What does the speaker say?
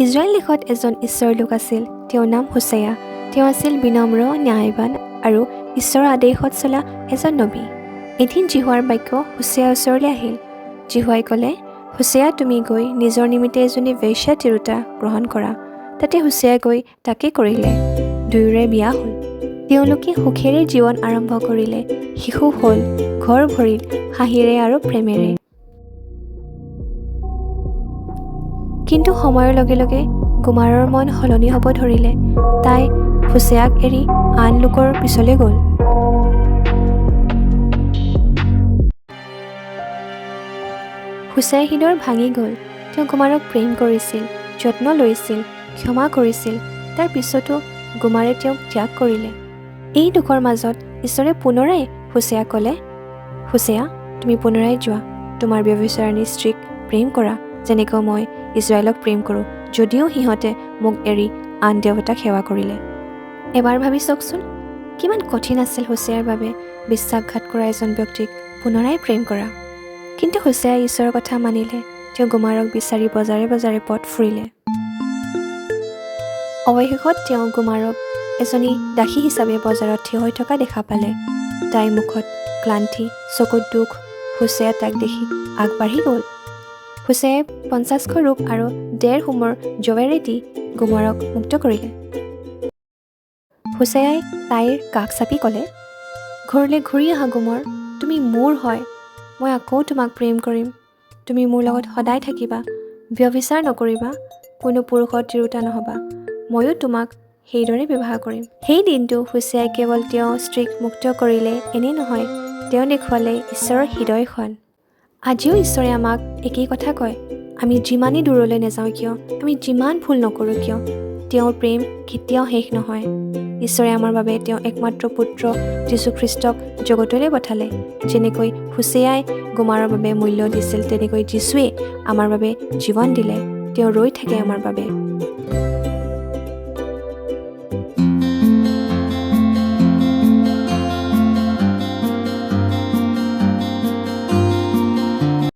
Israel দেশত এজন ঈশ্বৰৰ লোক আছিল। তেওঁৰ নাম হোছেয়া। তেওঁ আছিল বিনম্ৰ, ন্যায়বান আৰু ঈশ্বৰৰ আদেশত চলা এজন নবী। এদিন জিহুৱাৰ বাক্য হোছেয়াৰ ওচৰলৈ আহিল। জিহুৱাই ক'লে, হোছেয়া, তুমি গৈ নিজৰ নিমিত্তে এজনী বেশ্যা তিৰোতা গ্ৰহণ কৰা। তাতে হোছেয়া গৈ তাকে কৰিলে। দুয়োৰে বিয়া হ'ল। তেওঁলোকে সুখেৰে জীৱন আৰম্ভ কৰিলে। শিশু হ'ল, ঘৰ ভৰিল হাঁহিৰে আৰু প্ৰেমেৰে। কিন্তু সময়ৰ লগে লগে গোমাৰৰ মন সলনি হ'ব ধৰিলে। তাই হোছেয়াক এৰি আন লোকৰ পিছলৈ গ'ল। হোছেয়াৰ হৃদয় ভাঙি গ'ল। তেওঁ গোমাৰক প্ৰেম কৰিছিল, যত্ন লৈছিল, ক্ষমা কৰিছিল। তাৰ পিছতো গোমাৰে তেওঁক ত্যাগ কৰিলে। এই দুখৰ মাজত ঈশ্বৰে পুনৰাই হোছেয়াক ক'লে, হোছেয়া, তুমি পুনৰাই যোৱা, তোমাৰ ব্যভিচাৰিণী স্ত্ৰীক প্ৰেম কৰা, যেনেকৈ মই ইজৰাইলক প্ৰেম কৰোঁ, যদিও সিহঁতে মোক এৰি আন দেৱতাক সেৱা কৰিলে। এবাৰ ভাবি চাওকচোন, কিমান কঠিন আছিল হোছেয়াৰ বাবে বিশ্বাসঘাত কৰা এজন ব্যক্তিক পুনৰাই প্ৰেম কৰা। কিন্তু হোছেয়াই ঈশ্বৰৰ কথা মানিলে। তেওঁ গোমাৰক বিচাৰি বজাৰে বজাৰে পথ ফুৰিলে। অৱশেষত তেওঁ গোমাৰক এজনী দাসী হিচাপে বজাৰত থিয় হৈ থকা দেখা পালে। তাইৰ মুখত ক্লান্তি, চকুত দুখ। হোছেয়া তাক দেখি আগবাঢ়ি গ'ল। হোছেয়াই 50শ ৰূপ আৰু 1.5 হোমৰ জৱেৰে দি গোমাৰক মুক্ত কৰিলে। হোছেয়াই তাইৰ কাষ চাপি ক'লে, ঘৰলৈ ঘূৰি আহা গোমৰ, তুমি মোৰ হয়। মই আকৌ তোমাক প্ৰেম কৰিম। তুমি মোৰ লগত সদায় থাকিবা, ব্যভিচাৰ নকৰিবা, কোনো পুৰুষৰ তিৰোতা নহ'বা। ময়ো তোমাক সেইদৰে ব্যৱহাৰ কৰিম। সেই দিনটো হোছেয়াই কেৱল তেওঁৰ স্ত্ৰীক মুক্ত কৰিলে এনেই নহয়, তেওঁ দেখুৱালে ঈশ্বৰৰ হৃদয়খন। আজিও ঈশ্বৰে আমাক একেই কথা কয়। আমি যিমানেই দূৰলৈ নাযাওঁ কিয়, আমি যিমান ভুল নকৰোঁ কিয়, তেওঁৰ প্ৰেম কেতিয়াও শেষ নহয়। ঈশ্বৰে আমাৰ বাবে তেওঁ একমাত্ৰ পুত্ৰ যীশুখ্ৰীষ্টক জগতলৈ পঠালে। যেনেকৈ হোছেয়াই গোমাৰৰ বাবে মূল্য দিছিল, তেনেকৈ যীশুৱে আমাৰ বাবে জীৱন দিলে। তেওঁ ৰৈ থাকে আমাৰ বাবে।